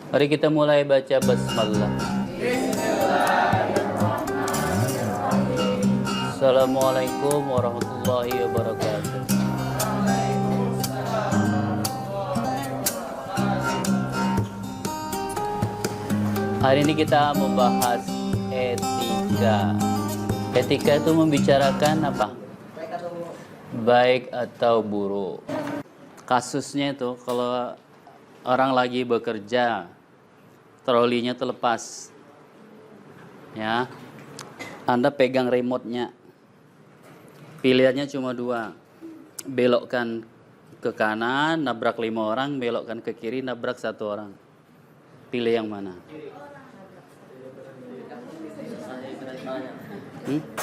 Mari kita mulai baca basmalah. Assalamualaikum warahmatullahi wabarakatuh. Hari ini kita membahas etika. Etika itu membicarakan apa? Baik atau buruk. Kasusnya itu kalau orang lagi bekerja, trolinya terlepas, ya, Anda pegang remote-nya, pilihannya cuma dua, belokkan ke kanan, nabrak 5 orang, belokkan ke kiri, nabrak 1 orang. Pilih yang mana?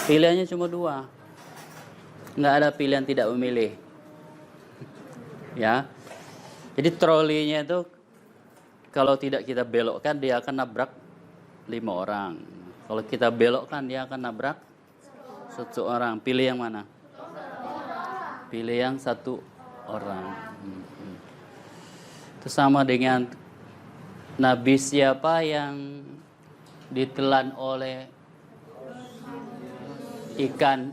Pilihannya cuma dua, nggak ada pilihan tidak memilih, ya. Jadi trolinya itu kalau tidak kita belokkan dia akan nabrak 5 orang. Kalau kita belokkan dia akan nabrak 1 orang. Pilih yang mana? Pilih yang 1 orang. Itu sama dengan Nabi siapa yang ditelan oleh ikan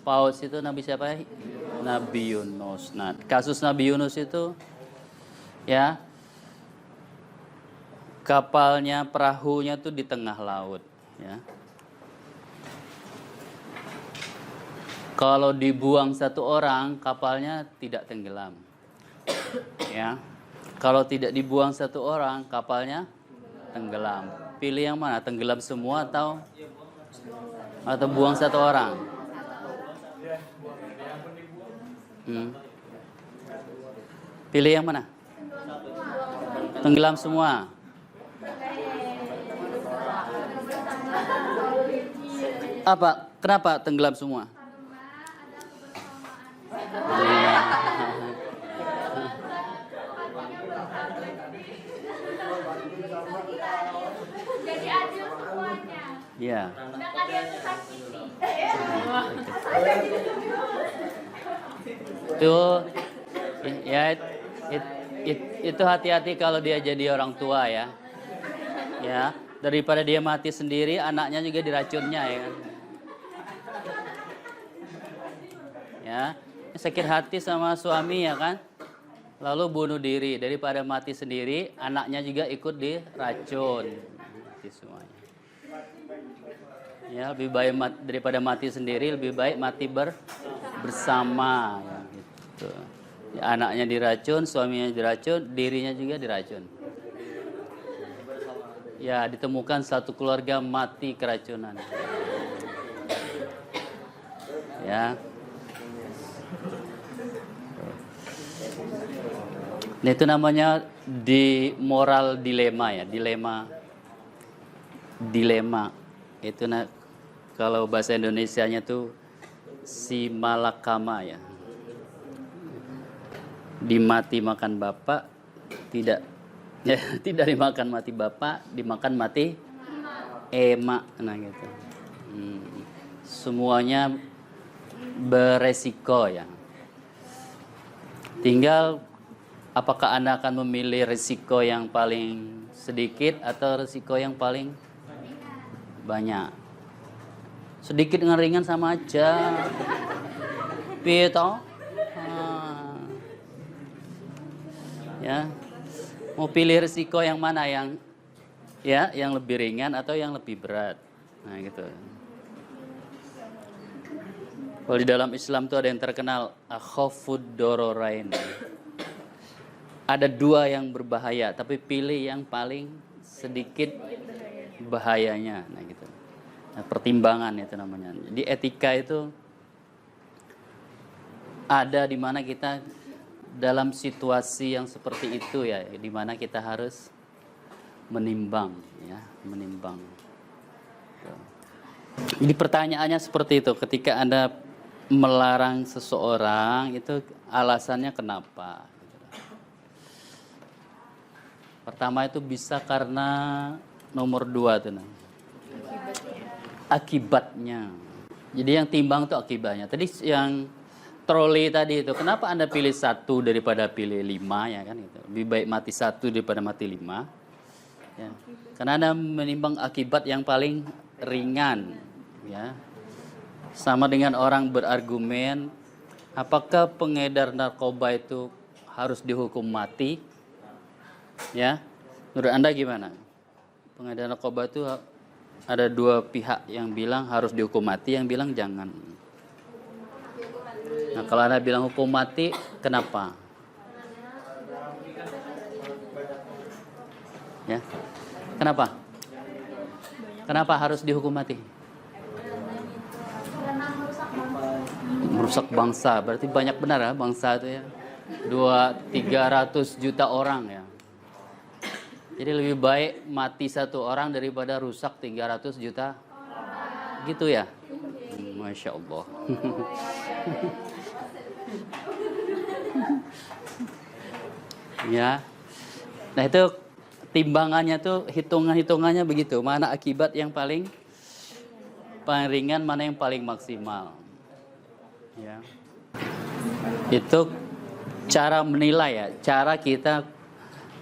paus itu? Nabi siapa? Nabi Yunus. Nah, kasus Nabi Yunus itu, ya, kapalnya, perahunya tuh di tengah laut, ya. Kalau dibuang 1 orang, kapalnya tidak tenggelam, ya. Kalau tidak dibuang 1 orang, kapalnya tenggelam. Pilih yang mana? Tenggelam semua atau buang 1 orang? Pilih yang mana? Tenggelam semua. Apa? Kenapa tenggelam semua? Jadi adil semuanya. Iya. Udah nggak ada yang tersakiti. Itu ya, itu hati-hati kalau dia jadi orang tua, ya. Ya, daripada dia mati sendiri, anaknya juga diracunnya, ya kan. Ya, sakit hati sama suami, ya kan. Lalu bunuh diri, daripada mati sendiri, anaknya juga ikut diracun. Mati semuanya. Ya, lebih baik daripada mati sendiri, lebih baik mati bersama, ya, gitu. Ya, anaknya diracun, suaminya diracun, dirinya juga diracun. Ya, ditemukan 1 keluarga mati keracunan. Ya. Nah, itu namanya di moral dilema, ya, dilema. Itu kalau bahasa Indonesianya tuh si malakama, ya. Dimati makan bapak, tidak, ya, tidak dimakan mati bapak, dimakan mati emak, nah gitu. Semuanya beresiko, ya. Tinggal apakah Anda akan memilih risiko yang paling sedikit atau risiko yang paling banyak? Sedikit dengan ringan sama aja. Piye toh? Ya. Mau pilih risiko yang mana, yang lebih ringan atau yang lebih berat? Nah, gitu. Kalau di dalam Islam tuh ada yang terkenal akhafud dororain. Ada 2 yang berbahaya, tapi pilih yang paling sedikit bahayanya. Nah, gitu. Nah, pertimbangan itu namanya. Jadi etika itu ada di mana kita dalam situasi yang seperti itu, ya, di mana kita harus menimbang, ya, menimbang. Jadi pertanyaannya seperti itu, ketika Anda melarang seseorang itu alasannya kenapa? Pertama itu bisa karena nomor 2 tuh, akibatnya. Jadi yang timbang tuh akibatnya. Tadi yang troli tadi itu, kenapa Anda pilih 1 daripada pilih 5 ya kan gitu. Lebih baik mati 1 daripada mati 5. Ya. Karena Anda menimbang akibat yang paling ringan, ya. Sama dengan orang berargumen, apakah pengedar narkoba itu harus dihukum mati? Ya. Menurut Anda gimana? Pengedar narkoba itu ada 2 pihak yang bilang harus dihukum mati, yang bilang jangan. Nah, kalau Anda bilang hukum mati, kenapa? Ya. Kenapa? Kenapa harus dihukum mati? Karena Merusak bangsa. Berarti banyak benar ya bangsa itu ya. 300 juta orang ya. Jadi lebih baik mati 1 orang daripada rusak 300 juta. Gitu ya? Masya Allah. Ya. Nah itu timbangannya tuh, hitungannya begitu. Mana akibat yang paling ringan, mana yang paling maksimal. Ya. Itu cara menilai ya, cara kita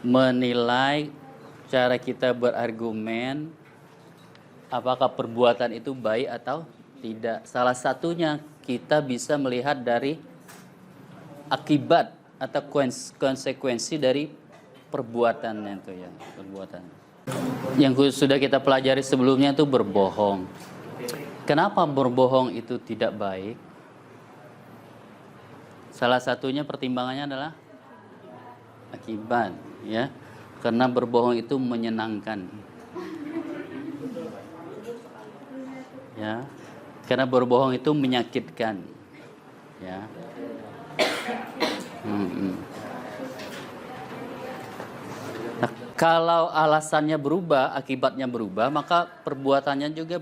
menilai, cara kita berargumen apakah perbuatan itu baik atau tidak. Salah satunya kita bisa melihat dari akibat atau konsekuensi dari perbuatannya itu ya, perbuatan. Yang sudah kita pelajari sebelumnya itu berbohong. Kenapa berbohong itu tidak baik? Salah satunya pertimbangannya adalah akibat, ya. Karena berbohong itu menyenangkan. Ya. Karena berbohong itu menyakitkan. Ya. Nah, kalau alasannya berubah, akibatnya berubah, maka perbuatannya juga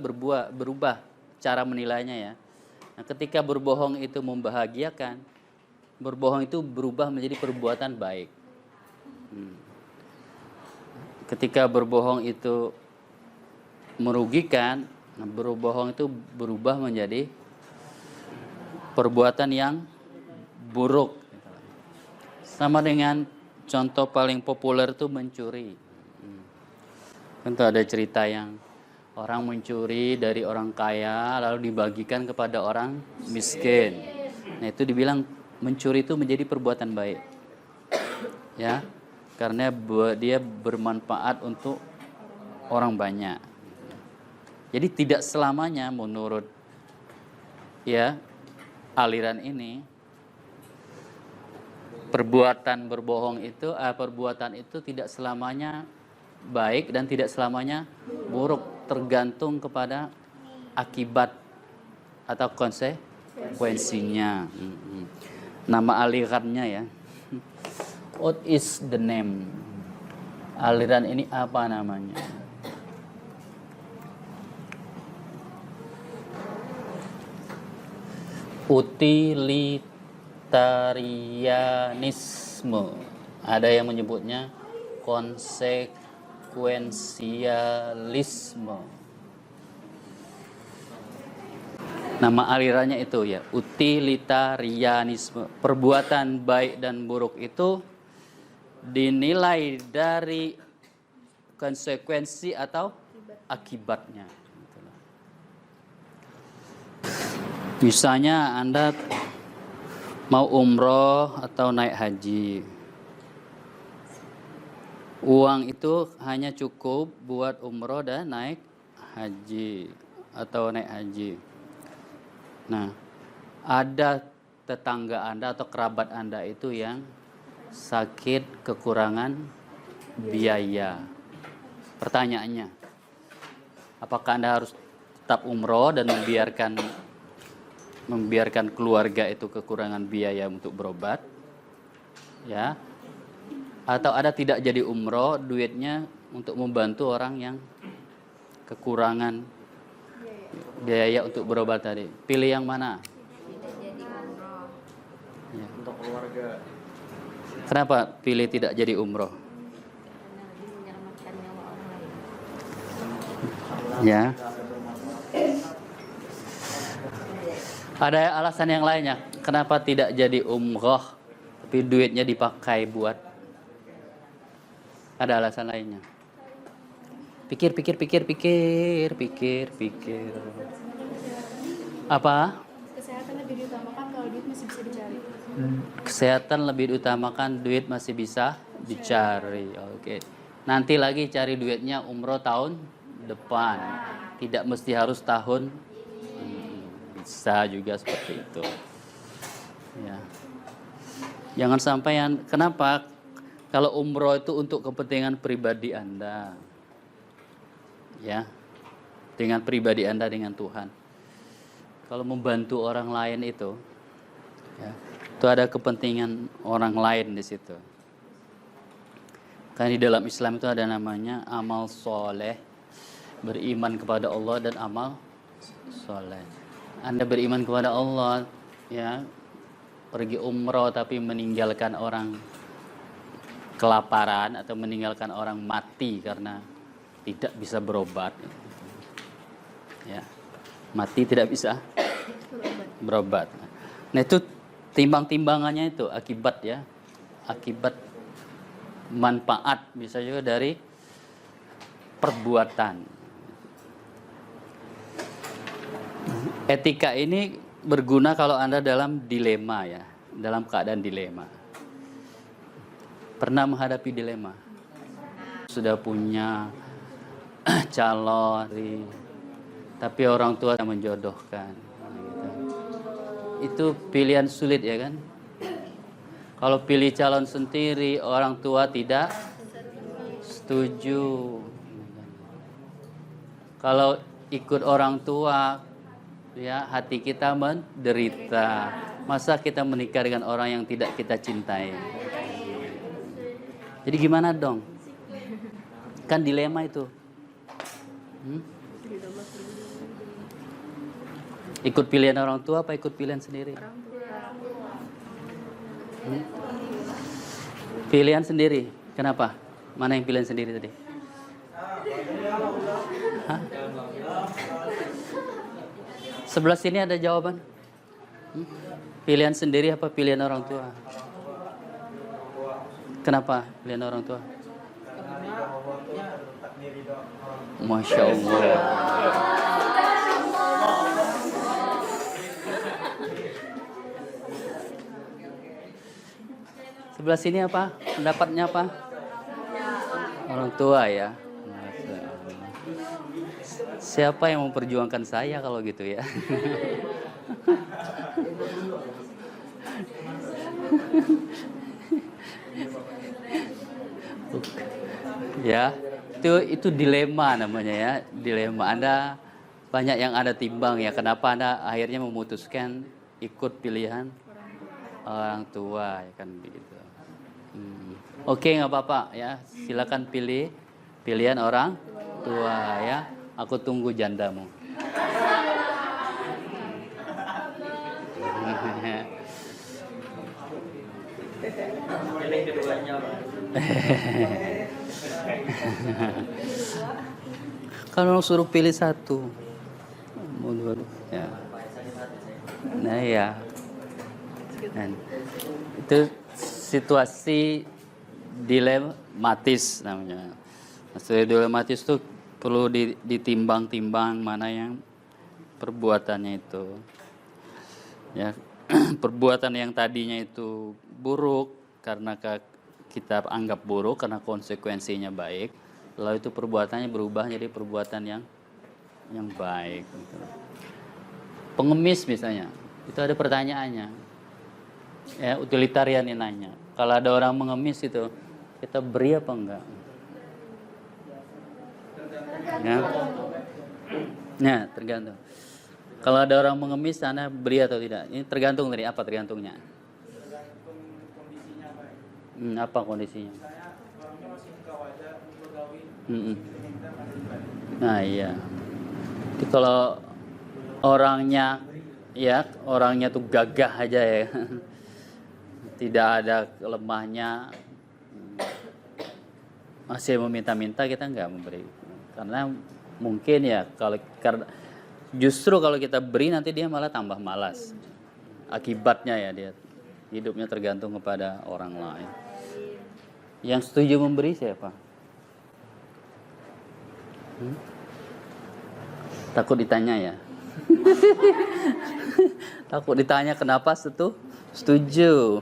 berubah cara menilainya ya. Nah, ketika berbohong itu membahagiakan, berbohong itu berubah menjadi perbuatan baik. Ketika berbohong itu merugikan, berbohong itu berubah menjadi perbuatan yang buruk. Sama dengan contoh paling populer itu mencuri. Tentu ada cerita yang orang mencuri dari orang kaya lalu dibagikan kepada orang miskin. Nah itu dibilang mencuri itu menjadi perbuatan baik. Ya, karena dia bermanfaat untuk orang banyak. Jadi tidak selamanya menurut ya aliran ini perbuatan berbohong itu perbuatan itu tidak selamanya baik dan tidak selamanya buruk, tergantung kepada akibat atau konsekuensinya. Nama alirannya ya. What is the name? Aliran ini apa namanya? Utilitarianisme. Ada yang menyebutnya konsekuensialisme. Nama alirannya itu ya, utilitarianisme. Perbuatan baik dan buruk itu dinilai dari konsekuensi atau akibatnya. Misalnya Anda mau umroh atau naik haji. Uang itu hanya cukup buat umroh dan naik haji atau naik haji. Nah, ada tetangga Anda atau kerabat Anda itu yang sakit kekurangan biaya. Pertanyaannya, apakah Anda harus tetap umroh dan membiarkan keluarga itu kekurangan biaya untuk berobat? Ya. Atau Anda tidak jadi umroh, duitnya untuk membantu orang yang kekurangan biaya untuk berobat tadi. Pilih yang mana? Tidak jadi umroh. Ya. Untuk keluarga. Kenapa pilih tidak jadi umroh? Karena lebih menyelamatkan nyawa orang lain. Ya. Ada alasan yang lainnya? kenapa tidak jadi umroh tapi duitnya dipakai buat, ada alasan lainnya? Pikir. Apa? Kesehatan lebih diutamakan kalau duit masih bisa dicari. Kesehatan lebih diutamakan, duit masih bisa dicari. Oke. Nanti lagi cari duitnya umroh tahun depan. Tidak mesti harus tahun. Bisa juga seperti itu. Ya. Jangan sampai kenapa? Kalau umroh itu untuk kepentingan pribadi Anda. Ya. Dengan pribadi Anda dengan Tuhan. Kalau membantu orang lain itu, ya, itu ada kepentingan orang lain di situ. Karena di dalam Islam itu ada namanya amal soleh, beriman kepada Allah dan amal soleh. Anda beriman kepada Allah, ya, pergi umroh tapi meninggalkan orang kelaparan atau meninggalkan orang mati karena tidak bisa berobat, ya, mati tidak bisa berobat. Nah itu timbang-timbangannya itu akibat, ya, akibat manfaat bisa juga dari perbuatan. Etika ini berguna kalau Anda dalam dilema, ya, dalam keadaan dilema. Pernah menghadapi dilema? Sudah punya calon, tapi orang tua menjodohkan. Itu pilihan sulit, ya kan? Kalau pilih calon sendiri, orang tua tidak setuju. Kalau ikut orang tua, ya, hati kita menderita. Masa kita menikah dengan orang yang tidak kita cintai? Jadi gimana dong? Kan dilema itu. Ikut pilihan orang tua apa ikut pilihan sendiri? Pilihan sendiri. Kenapa? Mana yang pilihan sendiri tadi? Hah? Sebelah sini ada jawaban. Pilihan sendiri apa pilihan orang tua? Kenapa pilihan orang tua? Masya Allah. Sebelah sini apa? Pendapatnya apa? Orang tua, ya. Siapa yang memperjuangkan saya kalau gitu, ya? Ya, itu dilema namanya, ya, dilema. Anda banyak yang Anda timbang, ya. Kenapa Anda akhirnya memutuskan ikut pilihan orang tua, ya kan begitu. Oke, nggak apa-apa, ya. Silakan pilih pilihan orang tua, ya. Aku tunggu jandamu. Pilih keduanya, Pak. Kalau suruh pilih satu, ya. Nah, ya. Dan itu situasi dilematis namanya. Situasi dilematis itu perlu ditimbang-timbang mana yang perbuatannya itu, ya. Perbuatan yang tadinya itu buruk karena kita anggap buruk karena konsekuensinya baik, lalu itu perbuatannya berubah jadi perbuatan yang baik. Pengemis misalnya, itu ada pertanyaannya, ya, utilitarian yang nanya. Kalau ada orang mengemis itu, kita beri apa enggak? Ya, nah, tergantung. Kalau ada orang mengemis, sana beri atau tidak? Ini tergantung dari apa tergantungnya? Apa kondisinya? Nah, iya. Jadi kalau orangnya tuh gagah aja, ya. Tidak ada lemahnya, masih meminta-minta, kita nggak memberi. Karena mungkin, ya, justru kalau kita beri nanti dia malah tambah malas. akibatnya ya, dia hidupnya tergantung kepada orang lain. Yang setuju memberi siapa? Takut ditanya ya. Takut ditanya kenapa setuju.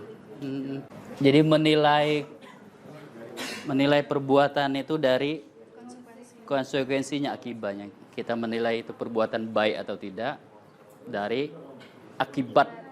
Jadi menilai perbuatan itu dari konsekuensinya, akibatnya. Kita menilai itu perbuatan baik atau tidak dari akibat